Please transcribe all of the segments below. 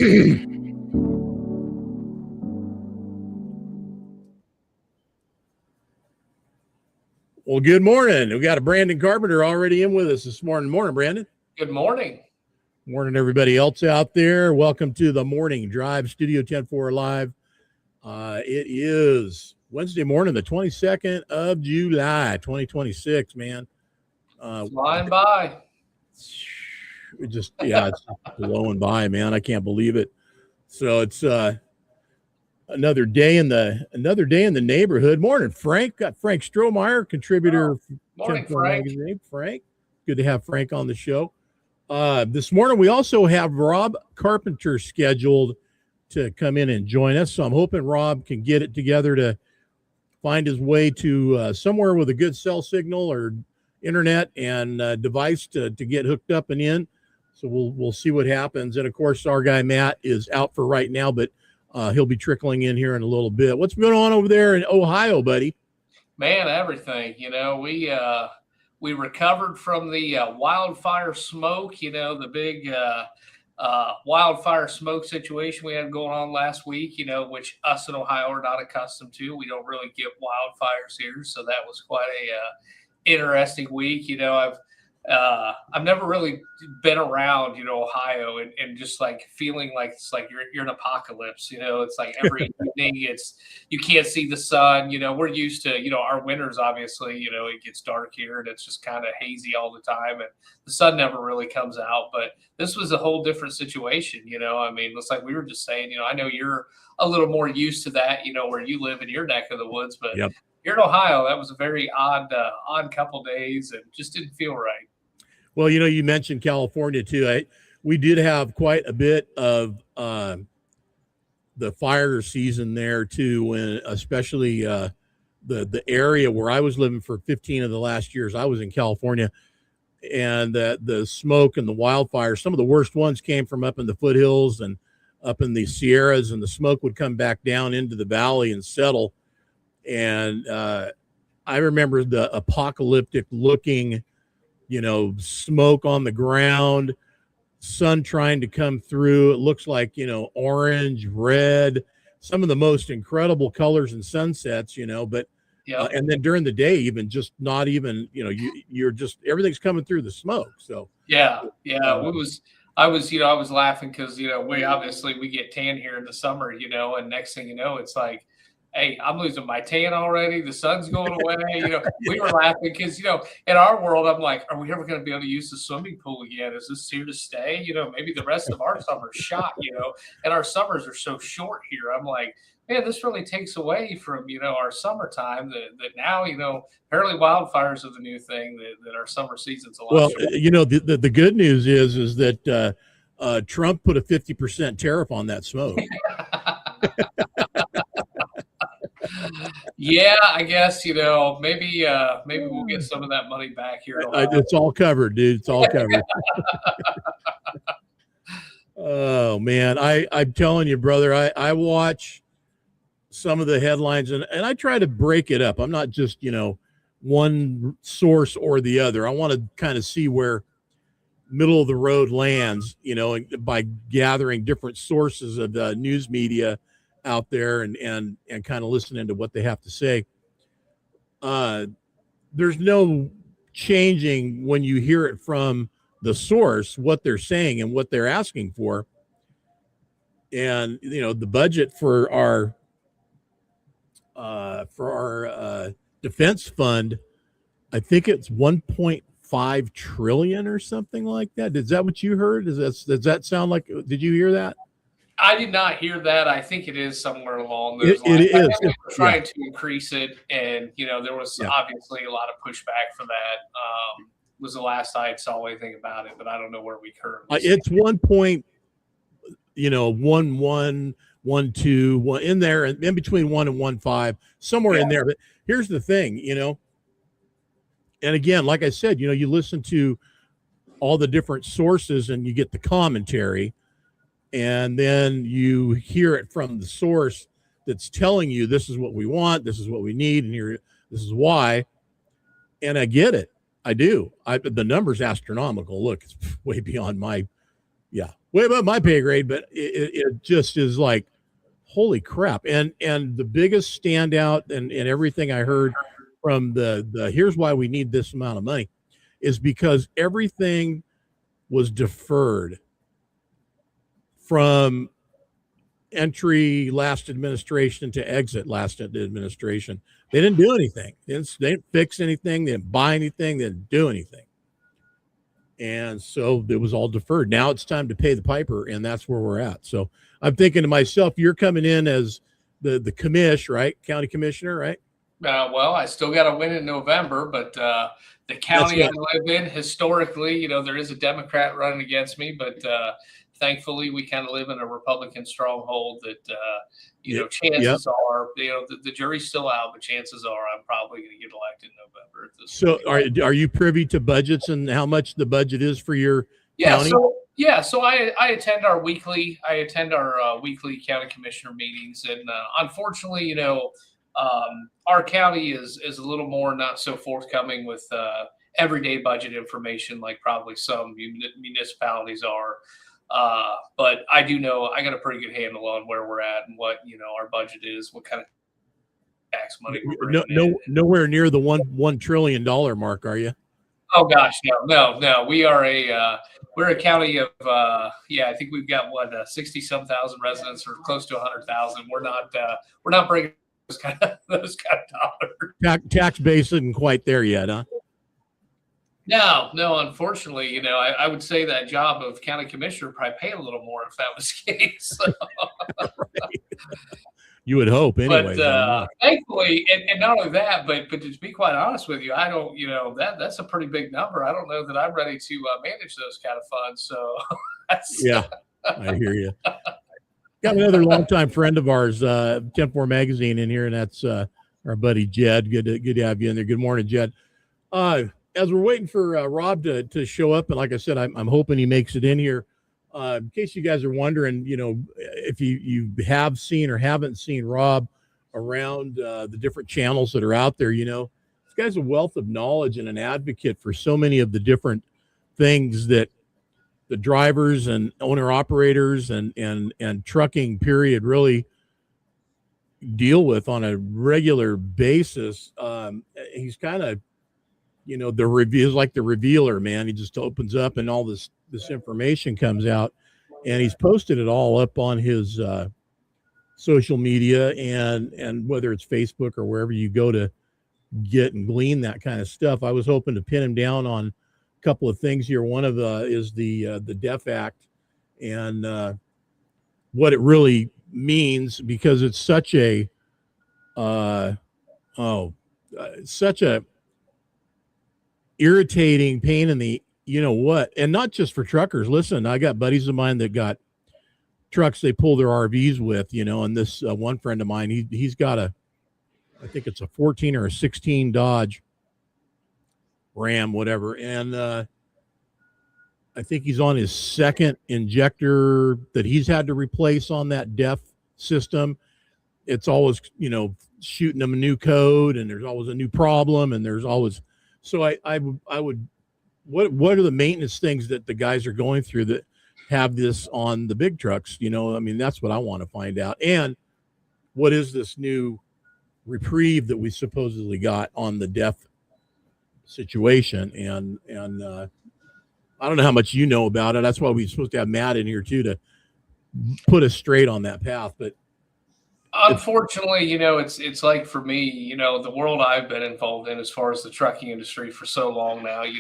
Well, good morning. We got a Brandon Carpenter already in with us this morning. Morning, Brandon. Good morning. Morning, everybody else out there. Welcome to the Morning Drive Studio 10-4 Live. It is Wednesday morning, the 22nd of July, 2026, man. Flying by. It's blowing by, man. I can't believe it. So it's another day in the neighborhood. Morning, Frank. Got Frank Strohmeyer, contributor. Morning, Frank. Magazine. Frank, good to have Frank on the show. This morning we also have Rob Carpenter scheduled to come in and join us. So I'm hoping Rob can get it together to find his way to somewhere with a good cell signal or internet and device to get hooked up and in. So we'll see what happens. And of course, our guy Matt is out for right now, but he'll be trickling in here in a little bit. What's going on over there in Ohio, buddy? Man, everything. We recovered from the wildfire smoke. The big wildfire smoke situation we had going on last week. Which us in Ohio are not accustomed to. We don't really get wildfires here, so that was quite a interesting week. I've never really been around, Ohio and just like feeling like it's like you're in an apocalypse. It's like every evening you can't see the sun. We're used to, our winters, obviously, it gets dark here and it's just kind of hazy all the time and the sun never really comes out. But this was a whole different situation. It's like we were just saying, I know you're a little more used to that, where you live in your neck of the woods, but Yep. Here in Ohio, that was a very odd couple days and just didn't feel right. Well, you mentioned California too. We did have quite a bit of the fire season there too, when especially the area where I was living for 15 of the last years. I was in California, and the smoke and the wildfires, some of the worst ones came from up in the foothills and up in the Sierras, and the smoke would come back down into the valley and settle. And I remember the apocalyptic looking, smoke on the ground, sun trying to come through. It looks like, orange, red, some of the most incredible colors and sunsets, but yeah. And then during the day, even just not even, you're just, everything's coming through the smoke. So yeah. I was laughing because, we get tan here in the summer, and next thing you know, it's like, hey, I'm losing my tan already. The sun's going away. We were laughing because, in our world, I'm like, are we ever going to be able to use the swimming pool again? Is this here to stay? Maybe the rest of our summer's shot, and our summers are so short here. I'm like, man, this really takes away from, our summertime that now, apparently wildfires are the new thing that our summer season's a lot shorter. The good news is that Trump put a 50% tariff on that smoke. Yeah, I guess, maybe we'll get some of that money back here. It's all covered, dude. It's all covered. Oh, man. I'm telling you, brother, I watch some of the headlines and I try to break it up. I'm not just, one source or the other. I want to kind of see where middle of the road lands, by gathering different sources of the news media out there and kind of listening to what they have to say. There's no changing when you hear it from the source, what they're saying and what they're asking for. And, the budget for our defense fund, I think it's 1.5 trillion or something like that. Is that what you heard? Does that sound like, did you hear that? I did not hear that. I think it is somewhere along those lines. It is. We're trying to increase it, and there was obviously a lot of pushback for that. Was the last I saw anything about it, but I don't know where we currently. It's 1.11, 1.2 in there, and in between 1 and 1.5, somewhere in there. But here's the thing, and again, like I said, you listen to all the different sources, and you get the commentary. And then you hear it from the source that's telling you this is what we want, this is what we need, and this is why. And I get it. I do. The number's astronomical. Look, it's way beyond my Yeah, way above my pay grade, but it just is like, holy crap. And the biggest standout and everything I heard from the here's why we need this amount of money is because everything was deferred from entry last administration to exit last administration. They didn't do anything. They didn't fix anything. They didn't buy anything. They didn't do anything. And so it was all deferred. Now it's time to pay the piper, and that's where we're at. So I'm thinking to myself, you're coming in as the commish, right? County commissioner, right? Well, I still got to win in November, but the county I live in, historically, there is a Democrat running against me, but thankfully we kind of live in a Republican stronghold that, chances are, the jury's still out, but chances are I'm probably going to get elected in November. At this point. Are you privy to budgets and how much the budget is for your county? So I attend our weekly county commissioner meetings, and unfortunately, our county is a little more not so forthcoming with everyday budget information like probably some municipalities are. But I do know I got a pretty good handle on where we're at and what our budget is, what kind of tax money we're nowhere near the $1 trillion mark, are you? Oh gosh, no. We are we're a county of I think we've got 60-some thousand residents or close to 100,000. We're not bringing those kind of dollars. Tax base isn't quite there yet, huh? No. Unfortunately, I would say that job of county commissioner probably pay a little more if that was the case. Right. You would hope, anyway. But thankfully, and not only that, but to be quite honest with you, I don't, that's a pretty big number. I don't know that I'm ready to manage those kind of funds. So yeah, I hear you. Got another longtime friend of ours, 10-4 Magazine in here, and that's our buddy Jed. Good to have you in there. Good morning, Jed. As we're waiting for Rob to show up, and like I said, I'm hoping he makes it in here. In case you guys are wondering, if you have seen or haven't seen Rob around the different channels that are out there, this guy's a wealth of knowledge and an advocate for so many of the different things that the drivers and owner operators and trucking period really deal with on a regular basis. He's kind of, the review is like the revealer, man. He just opens up and all this information comes out, and he's posted it all up on his social media and whether it's Facebook or wherever you go to get and glean that kind of stuff. I was hoping to pin him down on a couple of things here. One of is the Deaf Act and what it really means, because it's such a such a irritating pain in the and not just for truckers. Listen, I got buddies of mine that got trucks they pull their RVs with, and this one friend of mine, he's got I think it's a 14 or a 16 Dodge Ram, whatever, and I think he's on his second injector that he's had to replace on that deaf system. It's always shooting them a new code, and there's always a new problem, and there's always. So I would, what are the maintenance things that the guys are going through that have this on the big trucks? That's what I want to find out. And what is this new reprieve that we supposedly got on the deaf situation? And I don't know how much you know about it. That's why we're supposed to have Matt in here too, to put us straight on that path. But unfortunately, it's like for me, the world I've been involved in as far as the trucking industry for so long now, I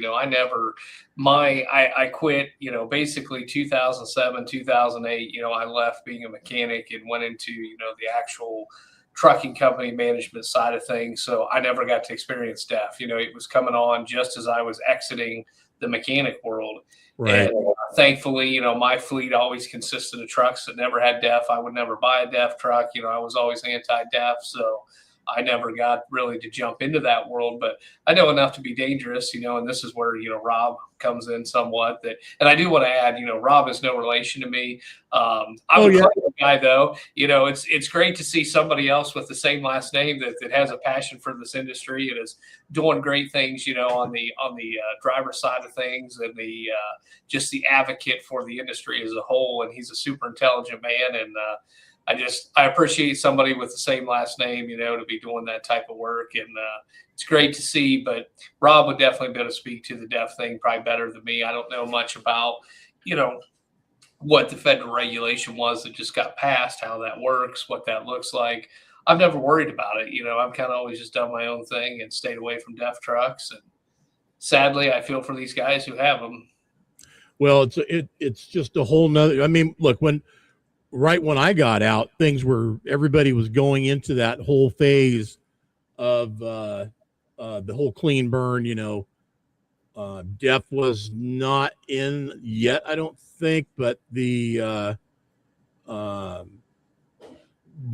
quit, basically 2007, 2008, I left being a mechanic and went into, the actual trucking company management side of things. So I never got to experience deaf. It was coming on just as I was exiting the mechanic world. Right. And thankfully, my fleet always consisted of trucks that never had deaf. I would never buy a deaf truck. I was always anti-deaf. So I never got really to jump into that world, but I know enough to be dangerous, and this is where, Rob comes in somewhat. And I do want to add, Rob is no relation to me. I'm a Clay guy though. It's great to see somebody else with the same last name that has a passion for this industry and is doing great things, on the driver side of things, and just the advocate for the industry as a whole. And he's a super intelligent man, and I appreciate somebody with the same last name, to be doing that type of work. And it's great to see. But Rob would definitely be able to speak to the deaf thing probably better than me. I don't know much about, what the federal regulation was that just got passed, how that works, what that looks like. I've never worried about it. I've kind of always just done my own thing and stayed away from deaf trucks. And sadly, I feel for these guys who have them. Well, it's just a whole nother. I mean, look, right when I got out, everybody was going into that whole phase of the whole clean burn. Deaf was not in yet, I don't think, but the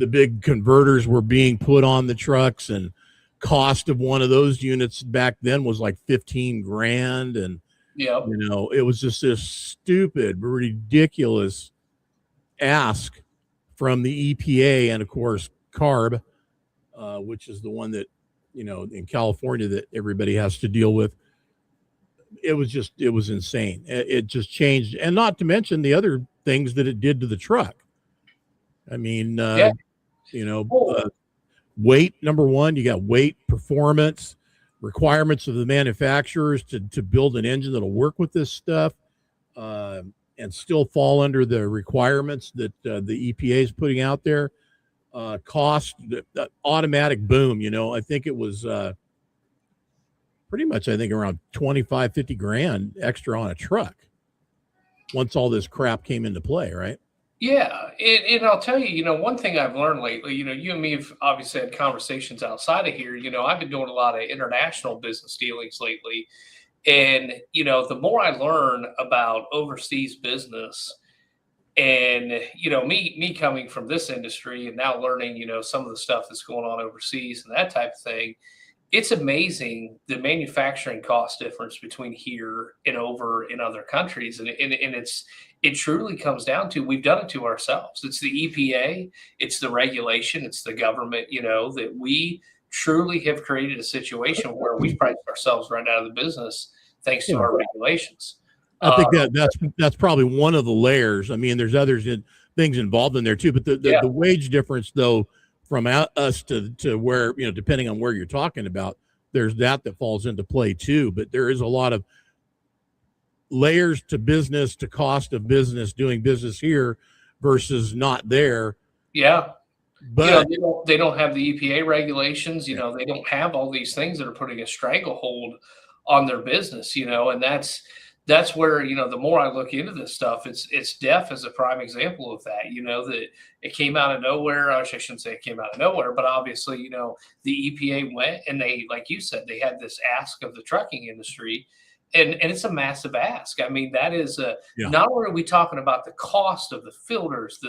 big converters were being put on the trucks, and cost of one of those units back then was like $15,000, and it was just this stupid, ridiculous ask from the EPA, and of course CARB, which is the one that in California that everybody has to deal with. It was insane. It just changed, and not to mention the other things that it did to the truck. I mean, weight, number one, you got weight, performance, requirements of the manufacturers to build an engine that'll work with this stuff, and still fall under the requirements that the EPA is putting out there. Cost, the automatic boom, I think it was pretty much, around 25, 50 grand extra on a truck once all this crap came into play, right? Yeah. And I'll tell you, one thing I've learned lately, you and me have obviously had conversations outside of here. I've been doing a lot of international business dealings lately. And, the more I learn about overseas business and, me coming from this industry and now learning, some of the stuff that's going on overseas and that type of thing, it's amazing the manufacturing cost difference between here and over in other countries. And it truly comes down to, we've done it to ourselves. It's the EPA, it's the regulation, it's the government, that we truly have created a situation where we've priced ourselves right out of the business thanks to our regulations. I think that's probably one of the layers. I mean, there's others things involved in there too, but the wage difference though, from us to where, depending on where you're talking about, there's that falls into play too. But there is a lot of layers to business, to cost of business, doing business here versus not there. Yeah. But they don't have the EPA regulations, they don't have all these things that are putting a stranglehold on their business, and that's where, the more I look into this stuff, it's deaf as a prime example of that, that it came out of nowhere. I shouldn't say it came out of nowhere, but obviously, the EPA went and they, like you said, they had this ask of the trucking industry, and it's a massive ask. I mean, that is not only are we talking about the cost of the filters,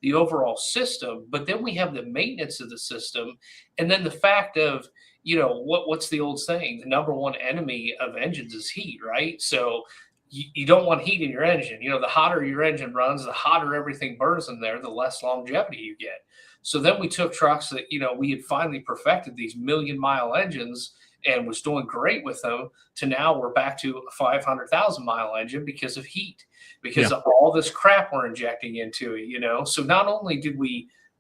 the overall system, but then we have the maintenance of the system. And then the fact of, what's the old saying? The number one enemy of engines is heat, right? So you don't want heat in your engine. The hotter your engine runs, the hotter everything burns in there, the less longevity you get. So then we took trucks that, we had finally perfected these 1,000,000-mile engines and was doing great with them, to now we're back to a 500,000-mile engine because of heat, because of all this crap we're injecting into it, So not only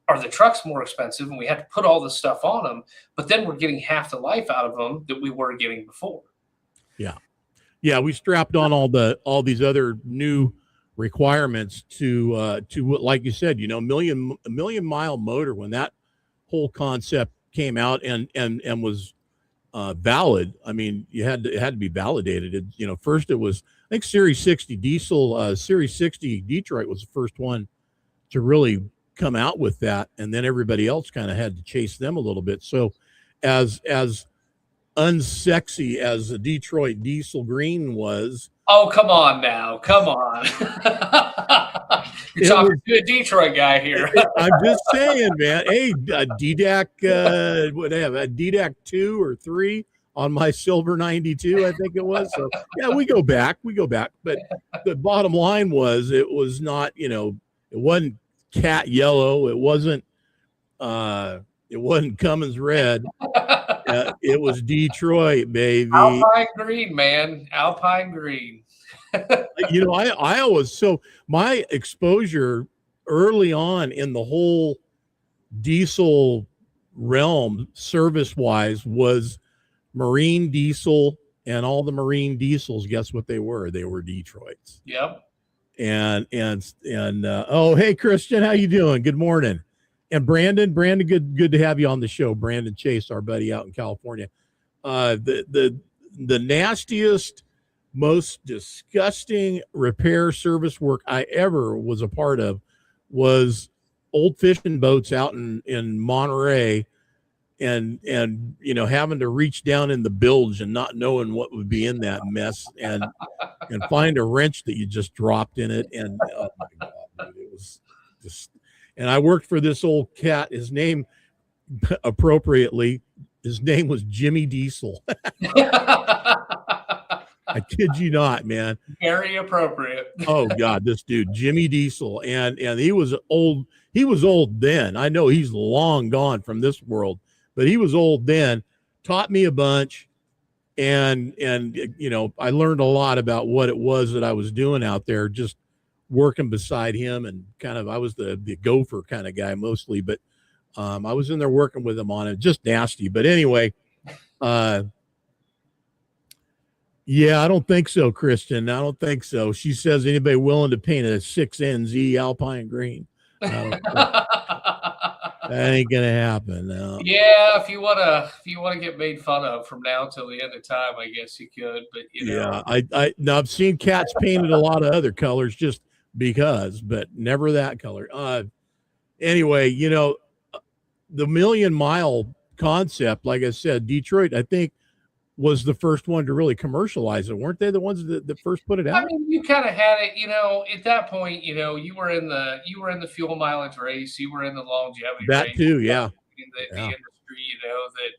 are the trucks more expensive and we had to put all this stuff on them, but then we're getting half the life out of them that we were getting before. Yeah. We strapped on all these other new requirements to like you said, a million mile motor, when that whole concept came out and was valid. I mean, it had to be validated. First it was, I think Series 60 diesel, Series 60 Detroit was the first one to really come out with that, and then everybody else kind of had to chase them a little bit. So as unsexy as the Detroit diesel green was, oh, come on now, come on. You're talking to a Detroit guy here. I'm just saying, man. Hey, DDAC, what they have, a DDAC 2 or 3 on my silver 92, I think it was. So yeah, we go back. But the bottom line was, it was not, it wasn't cat yellow. It wasn't Cummins red. It was Detroit, baby. Alpine green, man. Alpine green. I always, so my exposure early on in the whole diesel realm, service wise, was marine diesel, and all the marine diesels, guess what they were? They were Detroits. Yep. And oh, hey Christian, how you doing? Good morning. And Brandon, good to have you on the show. Brandon Chase, our buddy out in California. The nastiest, most disgusting repair service work I ever was a part of was old fishing boats out in Monterey, and having to reach down in the bilge and not knowing what would be in that mess, and find a wrench that you just dropped in it. And oh my God, dude, it was just. And I worked for this old cat. His name, appropriately, his name was Jimmy Diesel. I kid you not, man. Very appropriate. Oh God, this dude, Jimmy Diesel. And he was old. He was old then. I know he's long gone from this world, but he was old then. Taught me a bunch. And I learned a lot about what it was that I was doing out there, just working beside him, and kind of, I was the gopher kind of guy mostly, but I was in there working with him on it. Just nasty. But anyway, yeah, I don't think so, Kristen. I don't think so. She says, anybody willing to paint a 6NZ Alpine green? That ain't gonna happen. No. Yeah, if you wanna get made fun of from now till the end of time, I guess you could. But yeah, now I've seen cats painted a lot of other colors just because, but never that color. Anyway, the million mile concept, like I said, Detroit, I think, was the first one to really commercialize it. Weren't they the ones that first put it out? I mean, you kind of had it, at that point, you were in the fuel mileage race, you were in the longevity that race. Too, yeah. In the industry, that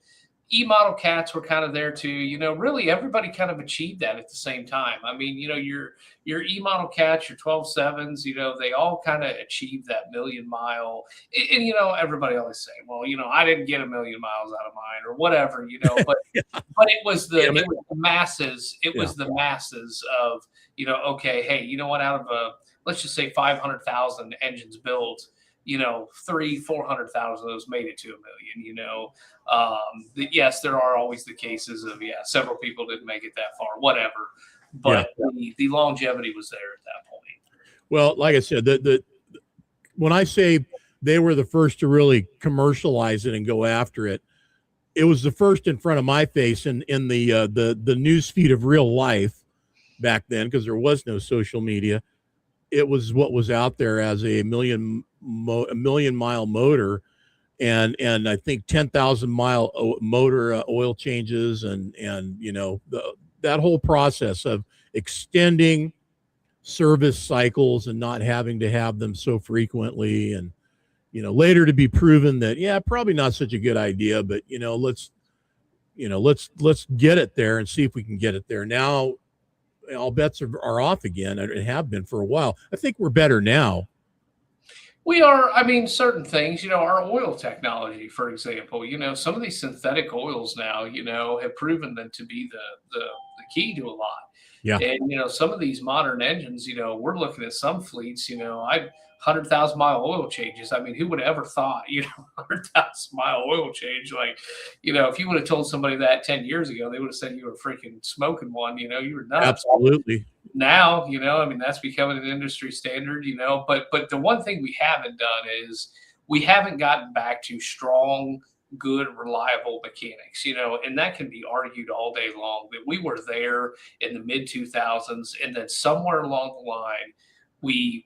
E-model cats were kind of there too. Really everybody kind of achieved that at the same time. I mean, your E-model cats, your 12.7s, they all kind of achieved that million mile. And everybody always say, well, I didn't get a million miles out of mine or whatever, but Yeah. but it was the masses. It was the masses of, okay, hey, you know what, out of let's just say 500,000 engines built, 400,000 of those made it to a million. Yes, there are always the cases of several people didn't make it that far, whatever, but the longevity was there at that point. Well, like I said, when I say they were the first to really commercialize it and go after it, it was the first in front of my face in the news feed of real life back then, because there was no social media. It was what was out there as a million mile motor, and I think 10,000 mile motor oil changes, and that whole process of extending service cycles and not having to have them so frequently, and later to be proven that probably not such a good idea, but let's get it there and see if we can get it there. Now all bets are off again, and have been for a while. I think we're better now. We are. I mean, certain things, our oil technology, for example, some of these synthetic oils now, have proven them to be the key to a lot. Yeah. And, some of these modern engines, we're looking at some fleets, 100,000 mile oil changes. I mean, who would have ever thought, 100,000 mile oil change? Like, if you would have told somebody that 10 years ago, they would have said you were freaking smoking one, you were nuts. Absolutely. Now, I mean, that's becoming an industry standard, but the one thing we haven't done is we haven't gotten back to strong, good, reliable mechanics, and that can be argued all day long, that we were there in the mid 2000s, and then somewhere along the line, we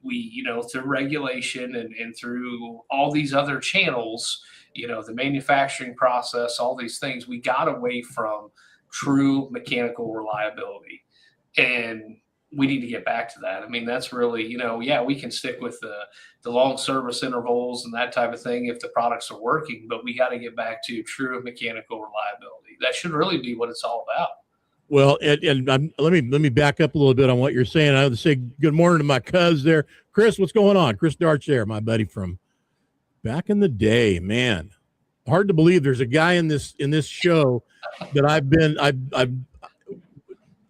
through regulation and through all these other channels, the manufacturing process, all these things, we got away from true mechanical reliability. And we need to get back to that. I mean, that's really, yeah, we can stick with the long service intervals and that type of thing if the products are working, but we got to get back to true mechanical reliability. That should really be what it's all about. Well, and let me back up a little bit on what you're saying. I would say good morning to my cuz there, Chris. What's going on? Chris Darch there, my buddy from back in the day. Man, hard to believe there's a guy in this show that I've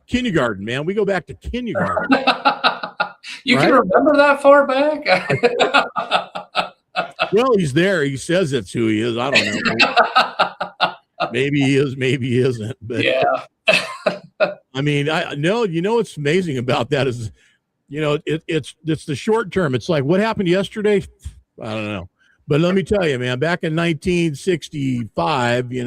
kindergarten, man. We go back to kindergarten. You right? Can remember that far back? Well, he's there. He says that's who he is. I don't know. Maybe he is, maybe he isn't. But yeah. I mean, I know, what's amazing about that is, it's the short term. It's like, what happened yesterday? I don't know. But let me tell you, man, back in 1965, we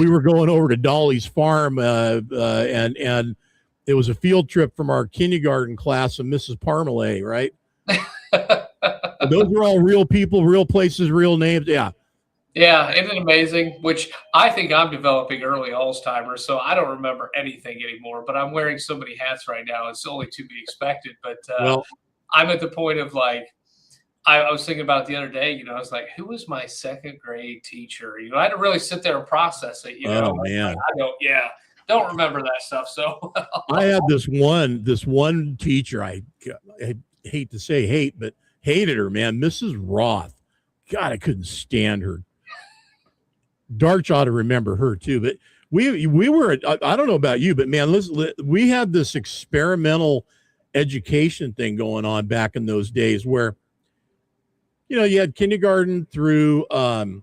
were going over to Dolly's farm, and it was a field trip from our kindergarten class of Mrs. Parmalee, right? Those are all real people, real places, real names. Yeah. Yeah, isn't it amazing? Which I think I'm developing early Alzheimer's, so I don't remember anything anymore. But I'm wearing so many hats right now; it's only to be expected. But I'm at the point of like, I was thinking about it the other day. I was like, who was my second grade teacher? I had to really sit there and process it. Oh man, I don't remember that stuff. So I had this one teacher. I hate to say hate, but hated her, man. Mrs. Roth. God, I couldn't stand her. Darch ought to remember her too, but we were, I don't know about you, but man, we had this experimental education thing going on back in those days where, you had kindergarten through 5th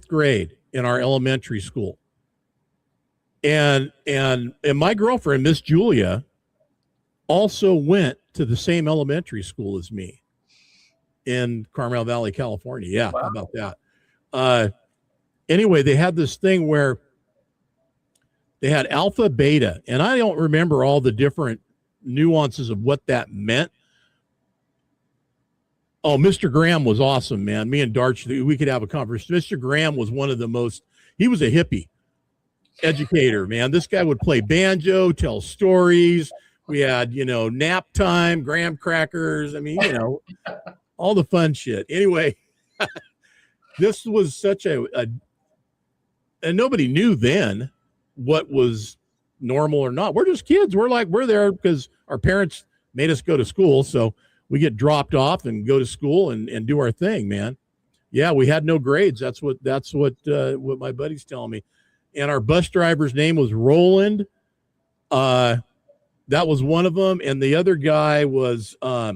grade in our elementary school. And my girlfriend, Miss Julia, also went to the same elementary school as me in Carmel Valley, California. Yeah. Wow. How about that? Anyway, they had this thing where they had alpha, beta, and I don't remember all the different nuances of what that meant. Oh, Mr. Graham was awesome, man. Me and Darch, we could have a conversation. Mr. Graham was one of the most, he was a hippie educator, man. This guy would play banjo, tell stories. We had, nap time, graham crackers. I mean, all the fun shit. Anyway, this was such and nobody knew then what was normal or not. We're just kids. We're there because our parents made us go to school. So we get dropped off and go to school and do our thing, man. Yeah, we had no grades. That's what my buddy's telling me. And our bus driver's name was Roland. That was one of them. And the other guy was, I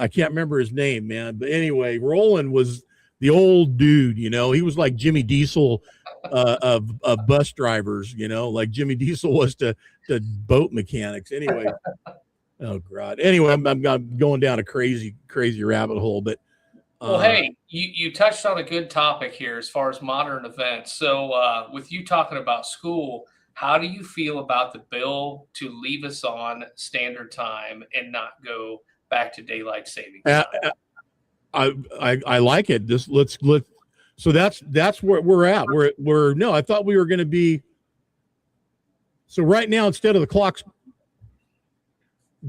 can't remember his name, man. But anyway, Roland was the old dude, he was like Jimmy Diesel of bus drivers, like Jimmy Diesel was to boat mechanics. Anyway, oh God. Anyway, I'm going down a crazy rabbit hole, but well, hey, you touched on a good topic here as far as modern events. So with you talking about school, how do you feel about the bill to leave us on standard time and not go back to daylight savings time? I like it. Let's so that's where we're at. No, I thought we were going to be. So right now, instead of the clocks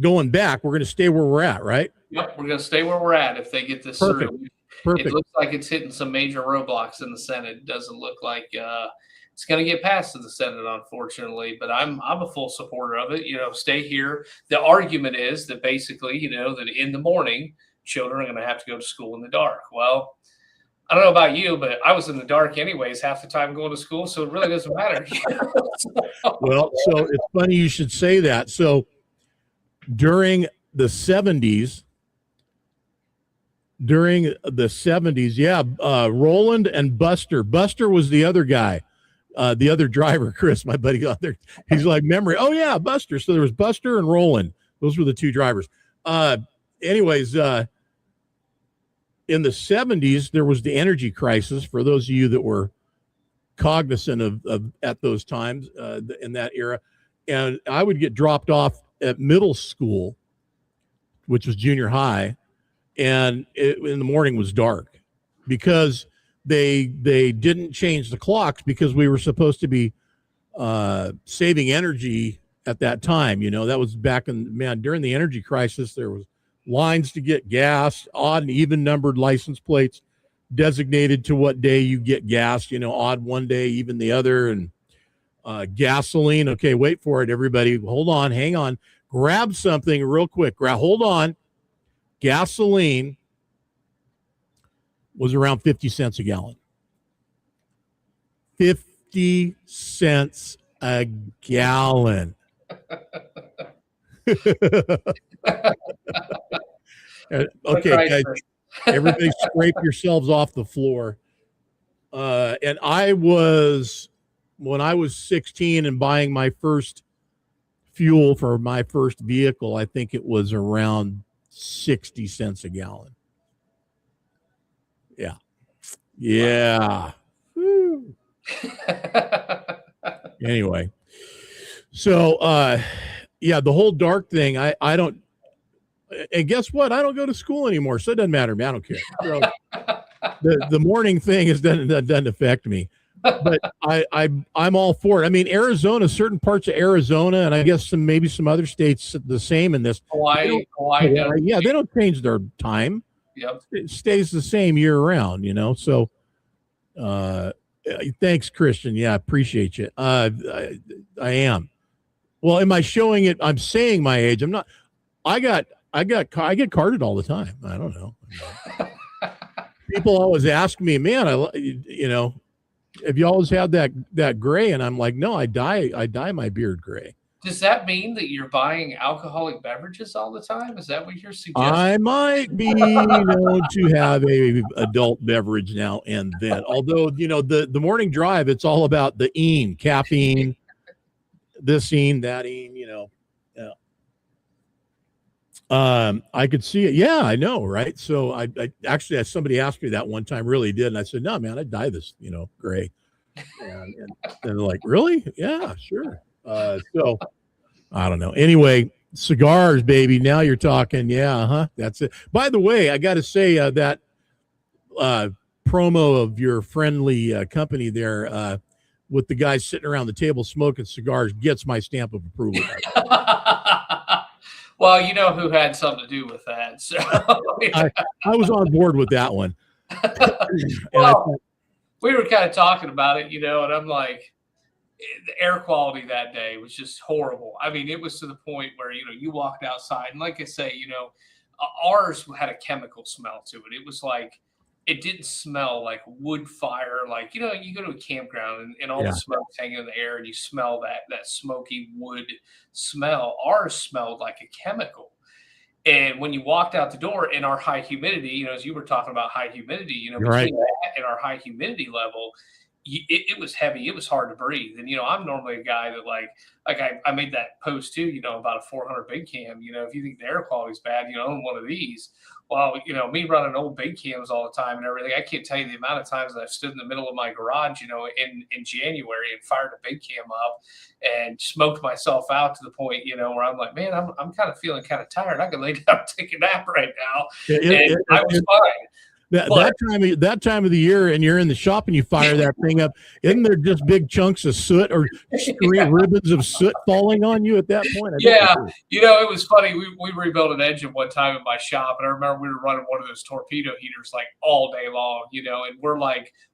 going back, we're going to stay where we're at, right? Yep, we're going to stay where we're at if they get this Perfect. through. Perfect. It looks like it's hitting some major roadblocks in the Senate. It doesn't look like it's going to get passed in the Senate, unfortunately. But I'm a full supporter of it. Stay here. The argument is that basically, that in the morning, children are going to have to go to school in the dark. Well, I don't know about you, but I was in the dark anyways half the time going to school, so it really doesn't matter. Well, so it's funny you should say that. So during the 70s, yeah, Roland and Buster was the other guy, the other driver, Chris, my buddy out there. He's like, memory. Oh yeah, Buster. So there was Buster and Roland. Those were the two drivers. Anyways, in the 70s, there was the energy crisis, for those of you that were cognizant of at those times, in that era. And I would get dropped off at middle school, which was junior high, and in the morning was dark because they didn't change the clocks because we were supposed to be saving energy at that time. That was back during the energy crisis. There was lines to get gas, odd and even numbered license plates designated to what day you get gas, odd one day, even the other. And gasoline. Okay, wait for it, everybody. Hold on, hang on. Grab something real quick. Hold on. Gasoline was around 50 cents a gallon. 50 cents a gallon. Okay, guys, everybody scrape yourselves off the floor. And when I was 16 and buying my first fuel for my first vehicle, I think it was around 60 cents a gallon. Yeah. Yeah. Woo. Anyway. So, yeah, the whole dark thing, I don't, and guess what? I don't go to school anymore, so it doesn't matter to me. I don't care. So, the morning thing doesn't affect me. But I'm all for it. I mean, Arizona, certain parts of Arizona, and I guess maybe some other states the same in this. Hawaii, yeah, they don't change their time. Yep. It stays the same year round, So, thanks, Christian. Yeah, I appreciate you. I am. Well, am I showing it? I'm saying my age. I'm not. I get carded all the time. I don't know. People always ask me, man, have you always had that gray? And I'm like, no, I dye my beard gray. Does that mean that you're buying alcoholic beverages all the time? Is that what you're suggesting? I might be known to have a adult beverage now and then. Although, the morning drive, it's all about the caffeine, this that Yeah. I could see it. Yeah, I know. Right. So I actually, somebody asked me that one time, really did. And I said, no, man, I'd dye this, gray. And they're like, really? Yeah, sure. So I don't know. Anyway, cigars, baby. Now you're talking. Yeah. Huh. That's it. By the way, I got to say that promo of your friendly company there with the guys sitting around the table smoking cigars gets my stamp of approval. Well, you know who had something to do with that. So I was on board with that one. Well, we were kind of talking about it, and I'm like, the air quality that day was just horrible. I mean, it was to the point where, you walked outside and like I say, ours had a chemical smell to it. It was like, it didn't smell like wood fire. Like, you go to a campground and all the smoke's hanging in the air and you smell that smoky wood smell. Ours smelled like a chemical. And when you walked out the door in our high humidity, as you were talking about high humidity, between that and our high humidity level, it was heavy. It was hard to breathe. And, I'm normally a guy that like I made that post too, about a 400 big cam, if you think the air quality is bad, own one of these. Well, me running old big cams all the time and everything, I can't tell you the amount of times that I've stood in the middle of my garage, in January and fired a big cam up and smoked myself out to the point, where I'm like, man, I'm kind of feeling kind of tired. I can lay down and take a nap right now. I was fine. That time of the year, and you're in the shop and you fire that thing up, isn't there just big chunks of soot or ribbons of soot falling on you at that point? Yeah, it was funny. We rebuilt an engine one time in my shop, and I remember we were running one of those torpedo heaters like all day long, and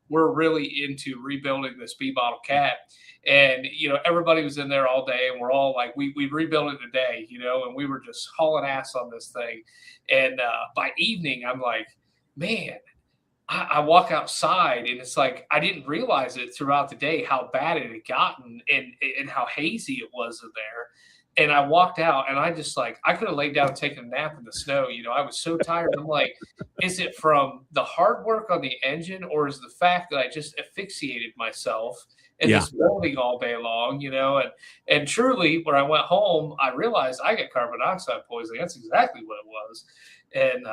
we're really into rebuilding this B bottle cat. And, everybody was in there all day and we're all like, we rebuilt it today, and we were just hauling ass on this thing. And by evening, I'm like, man, I walk outside and it's like, I didn't realize it throughout the day, how bad it had gotten and how hazy it was in there. And I walked out and I just like, I could have laid down and taken a nap in the snow. I was so tired. I'm like, is it from the hard work on the engine or is the fact that I just asphyxiated myself in this building all day long, and truly when I went home, I realized I got carbon dioxide poisoning. That's exactly what it was. And,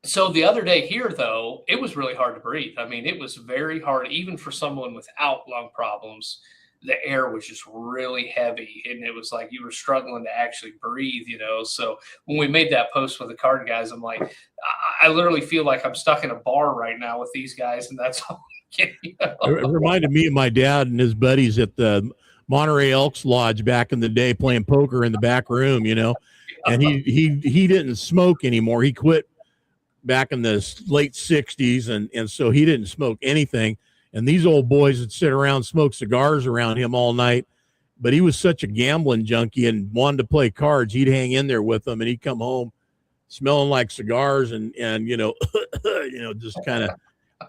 so the other day here, though, it was really hard to breathe. I mean, it was very hard, even for someone without lung problems. the air was just really heavy, and it was like you were struggling to actually breathe, So when we made that post with the card guys, I'm like, I literally feel like I'm stuck in a bar right now with these guys, and that's all I get. It reminded me of my dad and his buddies at the Monterey Elks Lodge back in the day playing poker in the back room, and he didn't smoke anymore. He quit back in the late 60s, and so he didn't smoke anything. And these old boys would sit around, smoke cigars around him all night. But he was such a gambling junkie and wanted to play cards. He'd hang in there with them, and he'd come home smelling like cigars and just kind of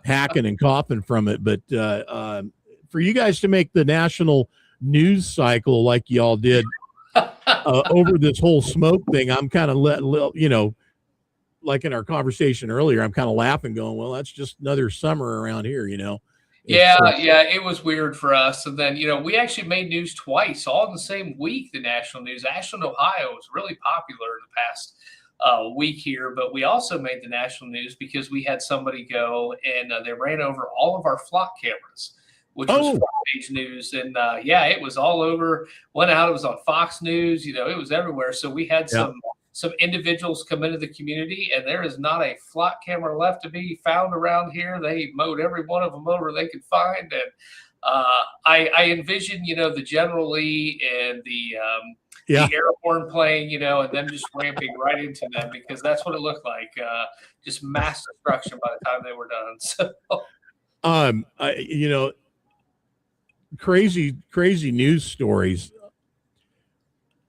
hacking and coughing from it. But for you guys to make the national news cycle like y'all did over this whole smoke thing, I'm kind of like in our conversation earlier, I'm kind of laughing, going, "Well, that's just another summer around here," Yeah, it was weird for us. And then, we actually made news twice, all in the same week, the national news. Ashland, Ohio was really popular in the past week here, but we also made the national news because we had somebody go and they ran over all of our flock cameras, which was front page news. And it was all over, went out, it was on Fox News, it was everywhere. So we had some individuals come into the community, and there is not a flock camera left to be found around here. They mowed every one of them over they could find. And I envision, the General Lee and the air horn playing, and them just ramping right into them, because that's what it looked like. Just mass destruction by the time they were done. So, crazy news stories.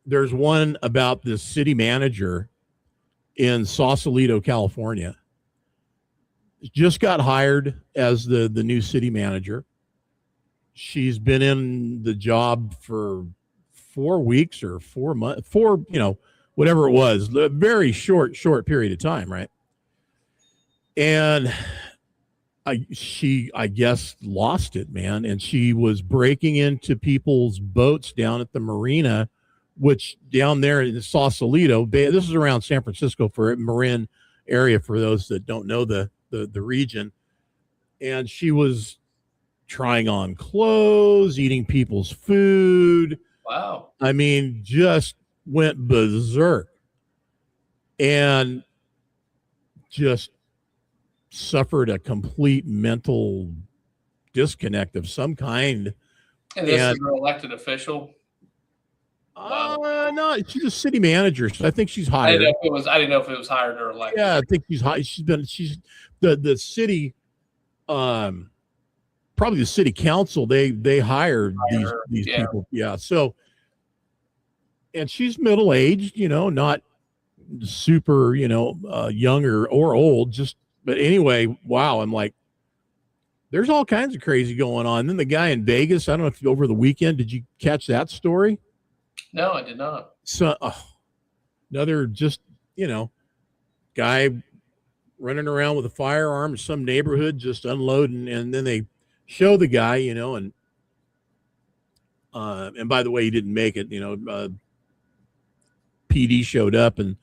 There's one about this city manager in Sausalito, California. Just got hired as the new city manager. She's been in the job for 4 weeks or 4 months, whatever it was, a very short period of time, right? And she, I guess, lost it, man. And she was breaking into people's boats down at the marina, which down there in Sausalito, this is around San Francisco, for Marin area, for those that don't know the region. And she was trying on clothes, eating people's food. Wow. I mean, just went berserk and just suffered a complete mental disconnect of some kind. And this is an elected official? No, she's a city manager. So I think she's hired. I didn't know if it was hired or elected. Yeah, I think she's hired. She's the city, probably the city council. They hired these people. Yeah. So, and she's middle aged, not super, young or old. But anyway, wow. I'm like, there's all kinds of crazy going on. And then the guy in Vegas, I don't know if over the weekend, did you catch that story? No, I did not. So another just, guy running around with a firearm in some neighborhood, just unloading. And then they show the guy, and by the way, he didn't make it, PD showed up and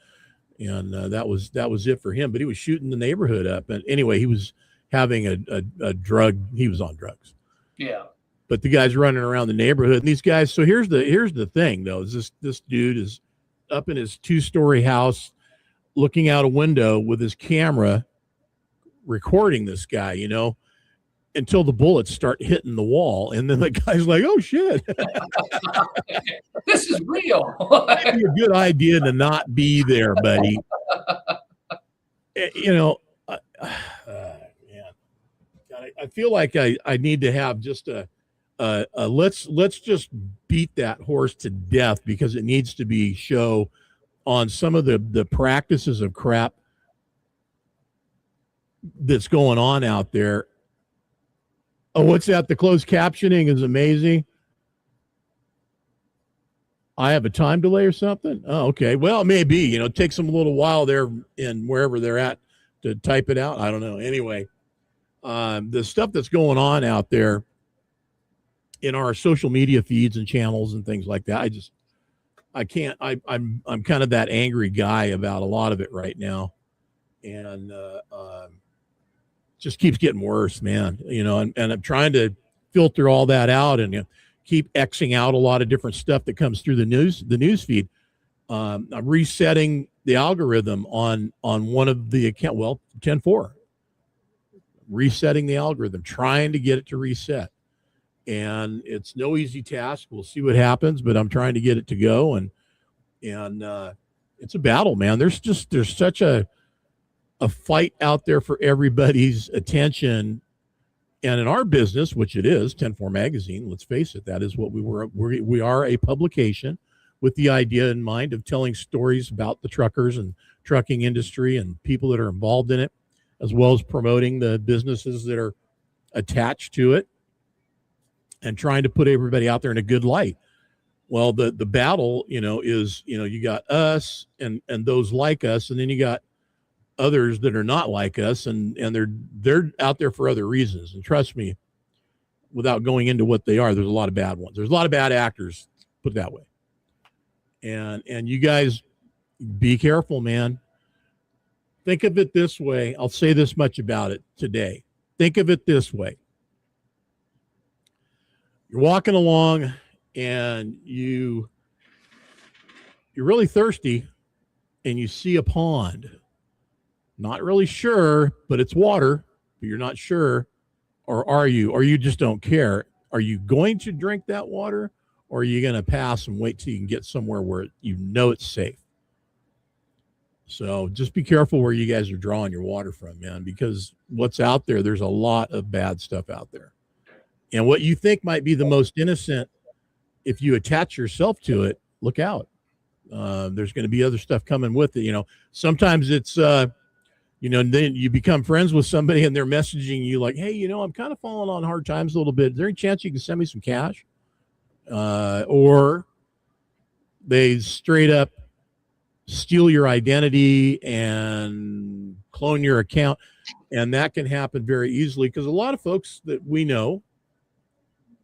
that was it for him, but he was shooting the neighborhood up. And anyway, he was having a drug. He was on drugs. Yeah. But the guy's running around the neighborhood, and these guys. So here's the thing, though. Is this dude is up in his 2-story house, looking out a window with his camera, recording this guy, until the bullets start hitting the wall, and then the guy's like, "Oh shit, this is real." Maybe a good idea to not be there, buddy. Man, I feel like I need to have just let's just beat that horse to death, because it needs to be show on some of the practices of crap that's going on out there. Oh, what's that? The closed captioning is amazing. I have a time delay or something. Oh, okay. Well, maybe, it takes them a little while there in wherever they're at to type it out. I don't know. Anyway, the stuff that's going on out there in our social media feeds and channels and things like that, I'm kind of that angry guy about a lot of it right now. And just keeps getting worse, man, and I'm trying to filter all that out and keep Xing out a lot of different stuff that comes through the news feed. I'm resetting the algorithm on one of the account. Well, 10-4, resetting the algorithm, trying to get it to reset. And it's no easy task. We'll see what happens, but I'm trying to get it to go. And it's a battle, man. There's such a fight out there for everybody's attention. And in our business, which it is, 10-4 Magazine, let's face it, that is what we are, a publication with the idea in mind of telling stories about the truckers and trucking industry and people that are involved in it, as well as promoting the businesses that are attached to it and trying to put everybody out there in a good light. Well, the battle, is, you got us and those like us, and then you got others that are not like us, and they're out there for other reasons. And trust me, without going into what they are, there's a lot of bad ones. There's a lot of bad actors, put it that way. And you guys be careful, man. Think of it this way. I'll say this much about it today. Think of it this way. You're walking along and you're really thirsty and you see a pond. Not really sure, but it's water, but you're not sure. Or are you? Or you just don't care. Are you going to drink that water, or are you going to pass and wait till you can get somewhere where you know it's safe? So just be careful where you guys are drawing your water from, man, because what's out there, there's a lot of bad stuff out there. And what you think might be the most innocent, if you attach yourself to it, look out. There's going to be other stuff coming with it. Sometimes it's, then you become friends with somebody and they're messaging you like, hey, I'm kind of falling on hard times a little bit. Is there any chance you can send me some cash? Or they straight up steal your identity and clone your account. And that can happen very easily because a lot of folks that we know,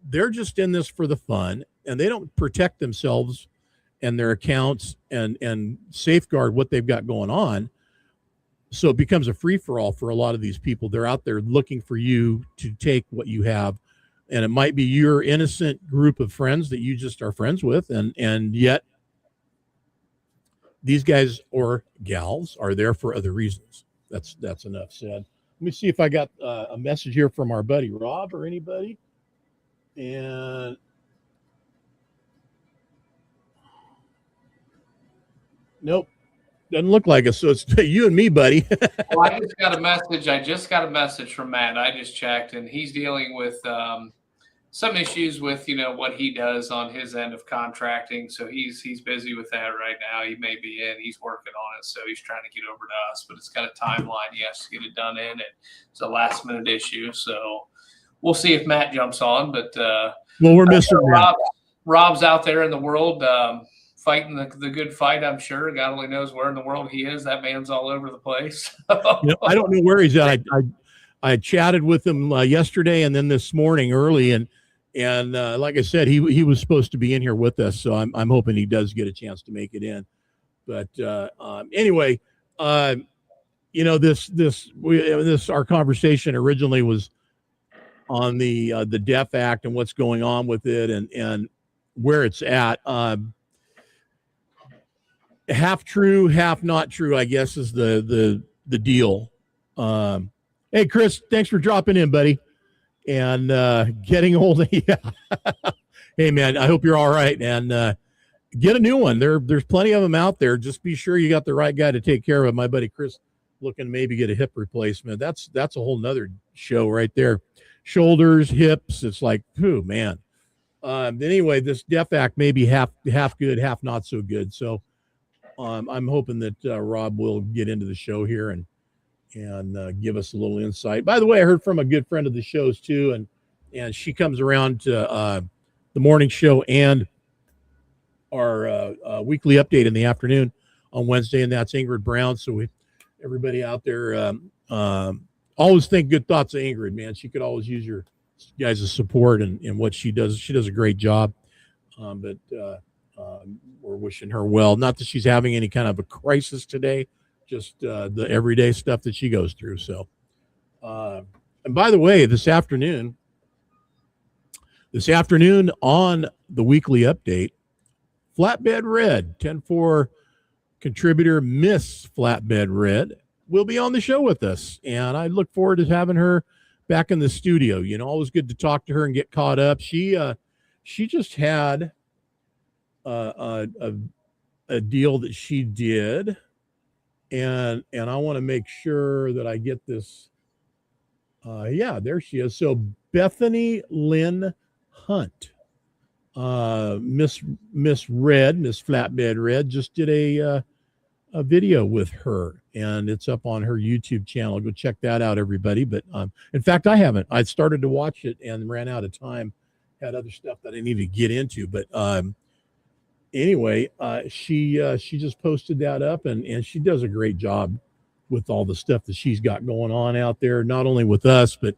they're just in this for the fun and they don't protect themselves and their accounts and safeguard what they've got going on. So it becomes a free-for-all for a lot of these people. They're out there looking for you to take what you have. And it might be your innocent group of friends that you just are friends with. And yet these guys or gals are there for other reasons. That's enough said. Let me see if I got a message here from our buddy Rob or anybody. And nope, doesn't look like it. So it's you and me, buddy. Well, I just got a message from Matt. I just checked, and he's dealing with some issues with what he does on his end of contracting. So he's busy with that right now. He may be in. He's working on it, so he's trying to get over to us. But it's got a timeline. He has to get it done in, and it's a last minute issue. So we'll see if Matt jumps on. But well, we're missing Rob's out there in the world. Fighting the good fight, I'm sure. God only knows where in the world he is. That man's all over the place. I don't know where he's at. I chatted with him yesterday and then this morning early, and like I said, he was supposed to be in here with us, so I'm hoping he does get a chance to make it in. But anyway, this our conversation originally was on the Deaf Act and what's going on with it and where it's at. Half true, half not true, I guess, is the deal. Hey, Chris, thanks for dropping in, buddy. And getting old. Yeah. Hey, man, I hope you're all right. And get a new one. There's plenty of them out there. Just be sure you got the right guy to take care of it. My buddy Chris looking to maybe get a hip replacement. That's a whole nother show right there. Shoulders, hips. It's like, whew, man. Anyway, this Deaf Act may be half good, half not so good. So I'm hoping that Rob will get into the show here and give us a little insight. By the way, I heard from a good friend of the show's too, and she comes around to the morning show and our weekly update in the afternoon on Wednesday, and that's Ingrid Brown. So everybody out there, always think good thoughts of Ingrid, man. She could always use your guys' support and what she does. She does a great job, but we're wishing her well. Not that she's having any kind of a crisis today, just the everyday stuff that she goes through. So, and by the way, this afternoon, This afternoon on the weekly update, Flatbed Red, 10-4 contributor Miss Flatbed Red, will be on the show with us. And I look forward to having her back in the studio. You know, always good to talk to her and get caught up. She just had a deal that she did. And I want to make sure that I get this. Yeah, there she is. So Bethany Lynn Hunt, Miss Red, Miss Flatbed Red, just did a video with her, and it's up on her YouTube channel. Go check that out, everybody. But in fact, I haven't. I started to watch it and ran out of time. Had other stuff that I needed to get into, but anyway, she just posted that up, and she does a great job with all the stuff that she's got going on out there, not only with us, but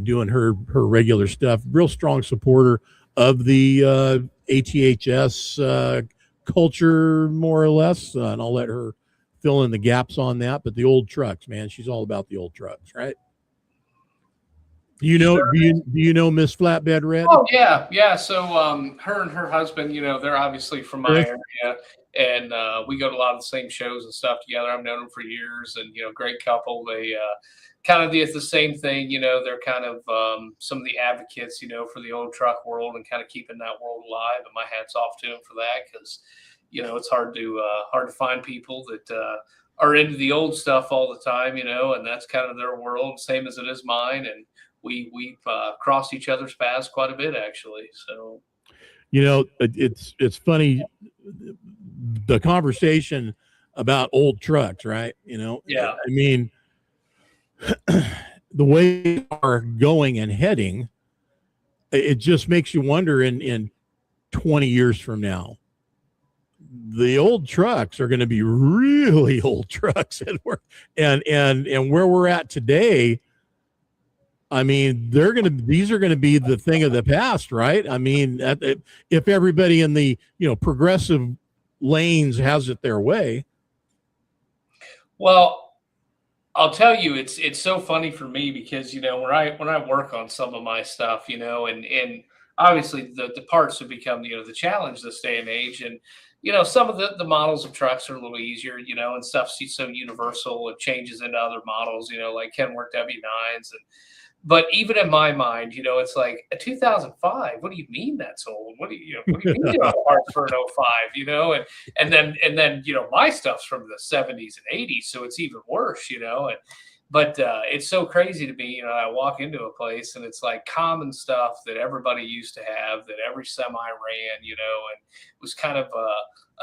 doing her regular stuff. Real strong supporter of the ATHS culture, more or less, and I'll let her fill in the gaps on that. But the old trucks, man, she's all about the old trucks, right? You know, Sure. do you know Miss Flatbed Red? Oh yeah. So her and her husband, you know, they're obviously from my area, and we go to a lot of the same shows and stuff together. I've known them for years, and you know, great couple. They kind of did the same thing. You know, they're kind of some of the advocates, you know, for the old truck world and kind of keeping that world alive. And my hat's off to them for that, because you know, it's hard to find people that are into the old stuff all the time, you know, and that's kind of their world, same as it is mine. And we've crossed each other's paths quite a bit, actually. So, you know, it's funny, the conversation about old trucks, right? You know, yeah. I mean, the way they are going and heading, it just makes you wonder in 20 years from now, the old trucks are going to be really old trucks, and where we're at today. I mean, these are going to be the thing of the past, right? I mean, if everybody in the, you know, progressive lanes has it their way. Well, I'll tell you, it's so funny for me because, you know, when I work on some of my stuff, you know, and obviously the parts have become, you know, the challenge this day and age. And you know, some of the models of trucks are a little easier, you know, and stuff's so universal. It changes into other models, you know, like Kenworth W9s. But even in my mind, you know, it's like a 2005. What do you mean that's old? What do you mean you don't have parts for an '05? You know, and then you know, my stuff's from the '70s and '80s, so it's even worse, you know. But it's so crazy to me, you know. I walk into a place and it's like common stuff that everybody used to have, that every semi ran, you know, and it was kind of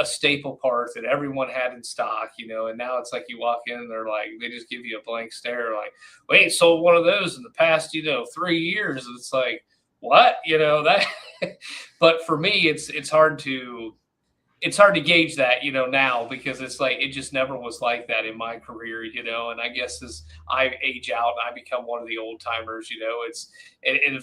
a staple part that everyone had in stock, you know. And now it's like you walk in and they're like, they just give you a blank stare, like, we ain't sold one of those in the past, you know, 3 years. And it's like, what, you know, that. But for me, it's hard to gauge that, you know, now, because it's like, it just never was like that in my career, you know. And I guess as I age out, I become one of the old timers, you know. It's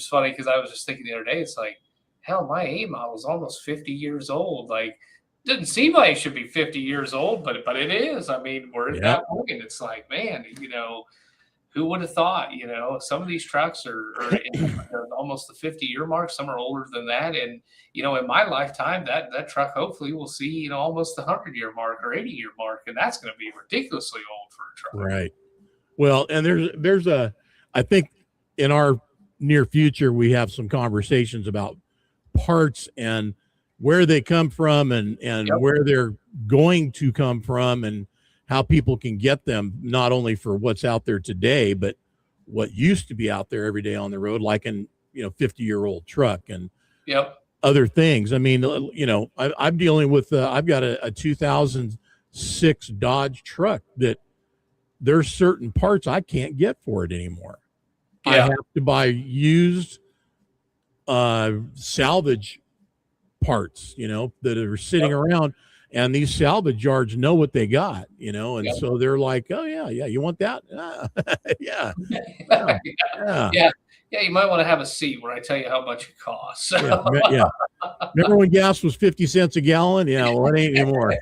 funny because I was just thinking the other day, it's like, hell, my A model is almost 50 years old. Like, doesn't seem like it should be 50 years old, but it is. I mean, we're at that point. It's like, man, you know, who would have thought, you know, some of these trucks are almost the 50-year mark. Some are older than that. And, you know, in my lifetime, that truck hopefully will see, you know, almost the 100-year mark or 80-year mark. And that's going to be ridiculously old for a truck. Right. Well, and I think in our near future, we have some conversations about parts and where they come from and where they're going to come from, and how people can get them, not only for what's out there today, but what used to be out there every day on the road, like in, you know, 50-year-old truck and other things. I mean, you know, I'm dealing with, I've got a 2006 Dodge truck that there's certain parts I can't get for it anymore. Yeah. I have to buy used salvage parts, you know, that are sitting around, and these salvage yards know what they got, you know, and so they're like, oh yeah, you want that? Yeah. You might want to have a seat where I tell you how much it costs. Yeah. Remember when gas was 50 cents a gallon? Yeah, well, it ain't anymore.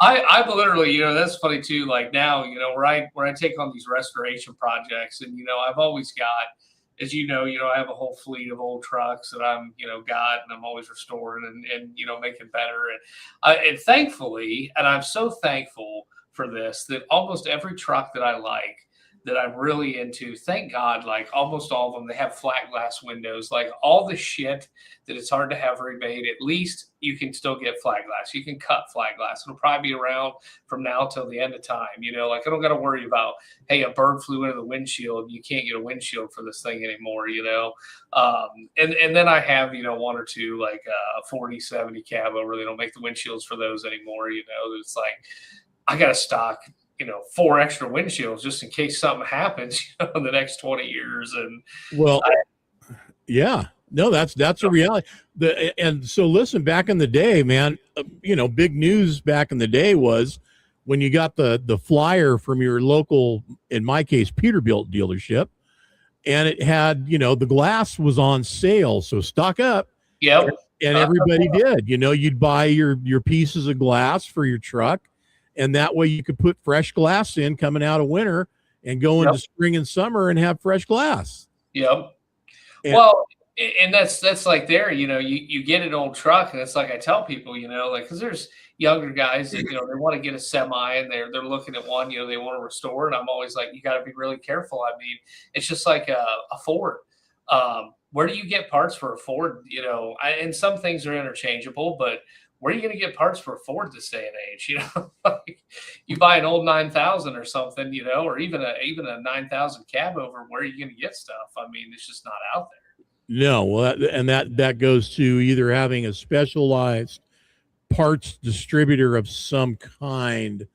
I've literally, you know, that's funny too. Like now, you know, where I take on these restoration projects, and you know, I've always got, as you know, I have a whole fleet of old trucks that I'm, got, and I'm always restoring and making better. And thankfully, and I'm so thankful for this, that almost every truck that I like, that I'm really into, thank God, like almost all of them, they have flat glass windows. Like all the shit that it's hard to have remade, at least you can still get flat glass. You can cut flat glass. It'll probably be around from now till the end of time. Like I don't got to worry about, hey, a bird flew into the windshield. You can't get a windshield for this thing anymore. And then I have one or two like 4070 cabo, where they don't make the windshields for those anymore. It's like I got to stock 4 extra windshields just in case something happens in the next 20 years. And yeah, no, that's a reality. And so listen, back in the day, man, big news back in the day was when you got the flyer from your local, in my case, Peterbilt dealership, and it had, the glass was on sale. So stock up. Yep. And everybody did, you'd buy your pieces of glass for your truck. And that way you could put fresh glass in coming out of winter and go into spring and summer and have fresh glass. Yep. Well, and that's like there, you get an old truck, and it's like I tell people, like, because there's younger guys that, they want to get a semi, and they're looking at one, they want to restore. And I'm always like, you got to be really careful. I mean, it's just like a Ford. Where do you get parts for a Ford? And some things are interchangeable, but where are you going to get parts for a Ford this day and age? Like you buy an old 9000 or something, or even a 9000 cab over. Where are you going to get stuff? I mean, it's just not out there. No, well, that goes to either having a specialized parts distributor of some kind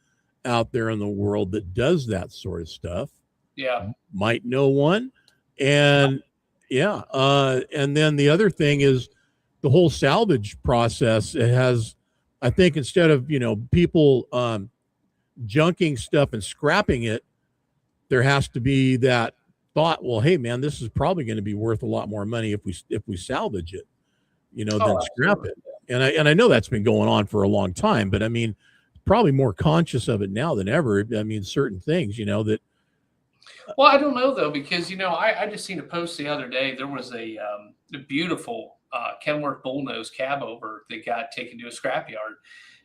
out there in the world that does that sort of stuff. Yeah, might know one, and and then the other thing is, the whole salvage process. It has, I think, instead of, people junking stuff and scrapping it, there has to be that thought, well, hey man, this is probably going to be worth a lot more money if we salvage it, than scrap it. And I know that's been going on for a long time, but I mean, probably more conscious of it now than ever. I mean, certain things, that. Well, I don't know though, because, I just seen a post the other day. There was a beautiful Kenworth bullnose cab over that got taken to a scrapyard,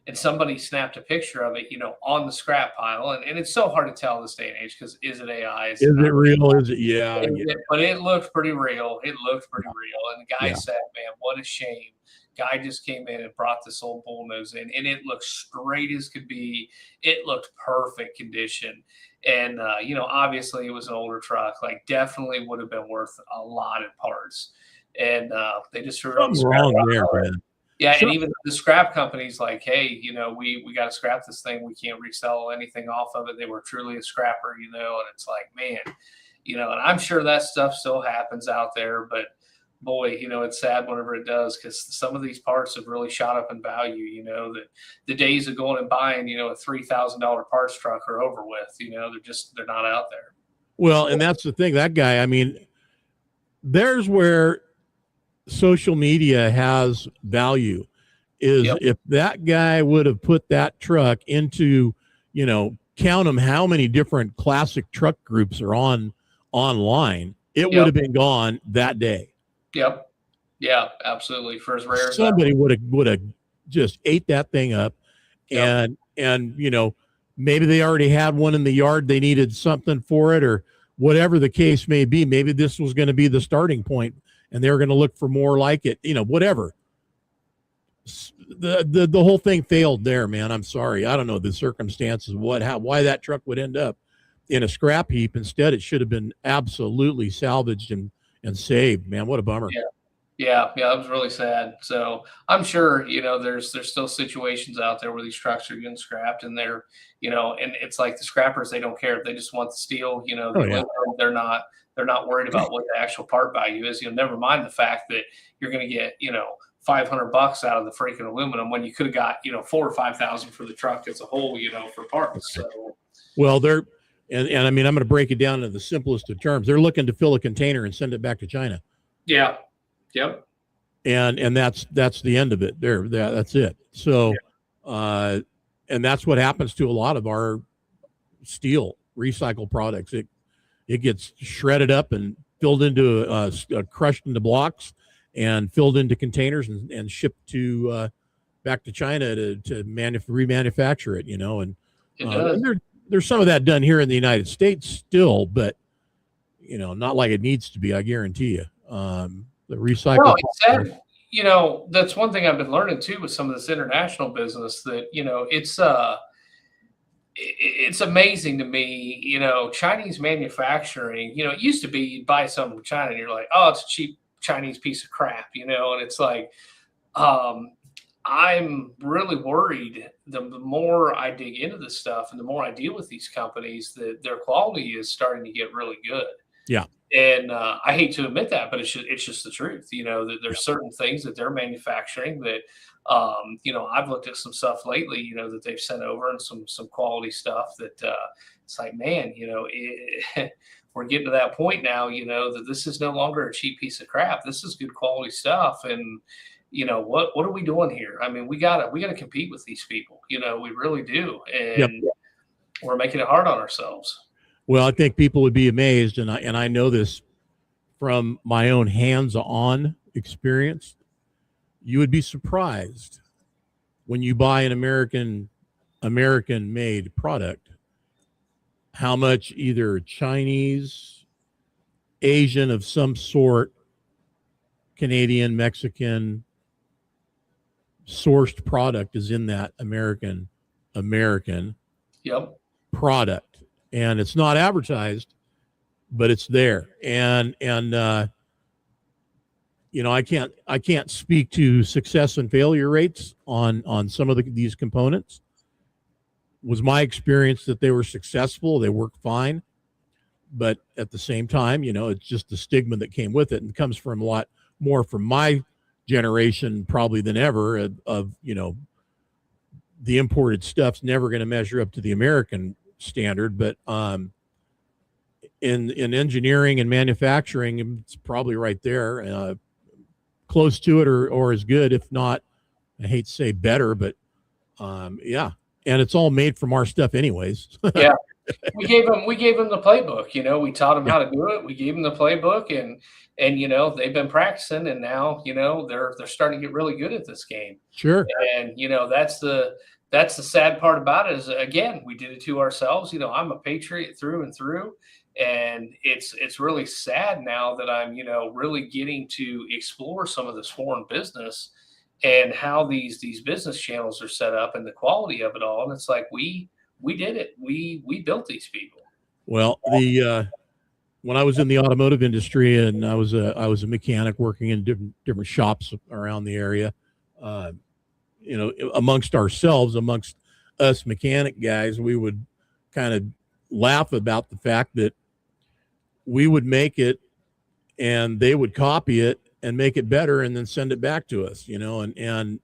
and somebody snapped a picture of it, on the scrap pile. And it's so hard to tell this day and age, because is it AI? Is it real? Is it? Yeah. But it looked pretty real. And the guy said, man, what a shame. Guy just came in and brought this old bullnose in, and it looked straight as could be. It looked perfect condition. And, obviously it was an older truck, like definitely would have been worth a lot of parts. And they just threw it on the scrap wrong there, man. Yeah, and even the scrap company's like, hey, we got to scrap this thing. We can't resell anything off of it. They were truly a scrapper, and it's like, man, and I'm sure that stuff still happens out there. But boy, it's sad whenever it does, because some of these parts have really shot up in value. That the days of going and buying, a $3,000 parts truck are over with. They're not out there. Well, and that's the thing. That guy, I mean, there's where social media has value, is if that guy would have put that truck into, count them how many different classic truck groups are online, it would have been gone that day. Yep. Yeah, absolutely. For as rare as somebody would have just ate that thing up. And maybe they already had one in the yard. They needed something for it, or whatever the case may be. Maybe this was going to be the starting point, and they were going to look for more like it, whatever. The whole thing failed there, man. I'm sorry. I don't know the circumstances, why that truck would end up in a scrap heap. Instead, it should have been absolutely salvaged and saved, man. What a bummer. Yeah, that was really sad. So I'm sure, there's still situations out there where these trucks are getting scrapped, and they're, and it's like the scrappers, they don't care. They just want the steel, they're not worried about what the actual part value is. Never mind the fact that you're going to get, $500 out of the freaking aluminum when you could have got, $4,000 or $5,000 for the truck as a whole, for parts. So, well, and I mean, I'm going to break it down into the simplest of terms. They're looking to fill a container and send it back to China. Yeah. Yep. And that's the end of it. That's it. So, and that's what happens to a lot of our steel recycled products. It gets shredded up and filled into crushed into blocks and filled into containers and shipped to back to China to remanufacture it. And, and there's some of that done here in the United States still, but not like it needs to be. I guarantee you. The recycle. No, it's sad. That's one thing I've been learning too with some of this international business that, it's amazing to me, Chinese manufacturing, it used to be you'd buy something from China and you're like, oh, it's a cheap Chinese piece of crap, and it's like, I'm really worried the more I dig into this stuff and the more I deal with these companies that their quality is starting to get really good. Yeah. And I hate to admit that, but it's just the truth, that there's certain things that they're manufacturing that, I've looked at some stuff lately, that they've sent over and some quality stuff that it's like, man, we're getting to that point now, that this is no longer a cheap piece of crap. This is good quality stuff. And, what are we doing here? I mean, we gotta compete with these people, we really do. And we're making it hard on ourselves. Well, I think people would be amazed, and I know this from my own hands-on experience. You would be surprised when you buy an American-made product, how much either Chinese, Asian of some sort, Canadian, Mexican sourced product is in that American product. And it's not advertised, but it's there. And I can't speak to success and failure rates on some of these components. Was my experience that they were successful, they worked fine, but at the same time, it's just the stigma that came with it, and comes from a lot more from my generation probably than ever of the imported stuff's never going to measure up to the American standard. But in engineering and manufacturing, it's probably right there, close to it or as good, if not, I hate to say better, but yeah. And it's all made from our stuff anyways. Yeah. We gave them the playbook, we taught them how to do it. We gave them the playbook and they've been practicing, and now, they're starting to get really good at this game. Sure. And, that's the sad part about it is, again, we did it to ourselves. I'm a patriot through and through, and it's really sad now that I'm, really getting to explore some of this foreign business and how these business channels are set up and the quality of it all. And it's like, we did it. We built these people. Well, when I was in the automotive industry, and I was a mechanic working in different shops around the area, amongst us mechanic guys, we would kind of laugh about the fact that we would make it and they would copy it and make it better and then send it back to us, and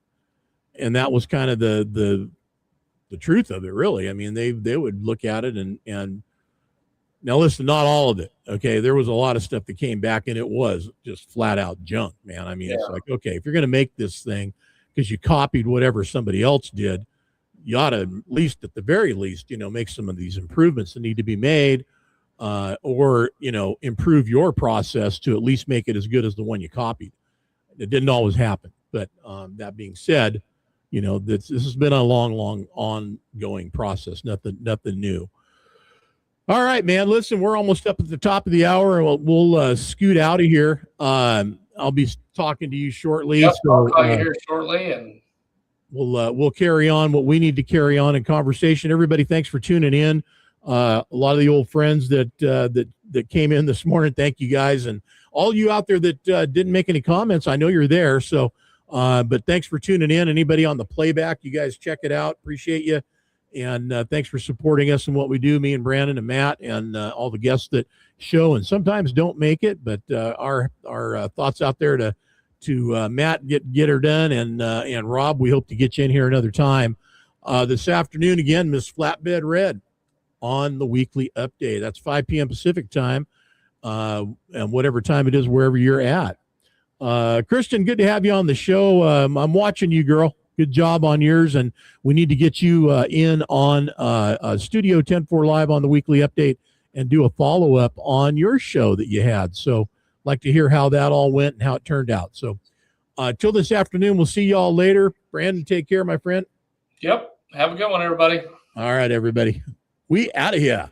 that was kind of the truth of it, really. I mean, they would look at it and now listen, not all of it. Okay. There was a lot of stuff that came back and it was just flat out junk, man. I mean, It's like, okay, if you're going to make this thing because you copied whatever somebody else did, you ought to at the very least, make some of these improvements that need to be made, or improve your process to at least make it as good as the one you copied. It didn't always happen. But that being said, this has been a long ongoing process, nothing new. All right, man. Listen, we're almost up at the top of the hour, and we'll scoot out of here. I'll be talking to you shortly. Yep, I'll call you here shortly, and we'll carry on what we need to carry on in conversation. Everybody, thanks for tuning in. A lot of the old friends that came in this morning, thank you guys, and all you out there that didn't make any comments. I know you're there, so but thanks for tuning in. Anybody on the playback, you guys check it out. Appreciate you. And thanks for supporting us in what we do, me and Brandon and Matt and all the guests that show and sometimes don't make it. But our thoughts out there to Matt, get her done, and Rob, we hope to get you in here another time. This afternoon, again, Miss Flatbed Red on the weekly update. That's 5 p.m. Pacific time, and whatever time it is, wherever you're at. Kristen, good to have you on the show. I'm watching you, girl. Good job on yours, and we need to get you in on Studio 10-4 Live on the weekly update and do a follow-up on your show that you had. So like to hear how that all went and how it turned out. So till this afternoon, we'll see y'all later. Brandon, take care, my friend. Yep. Have a good one, everybody. All right, everybody. We out of here.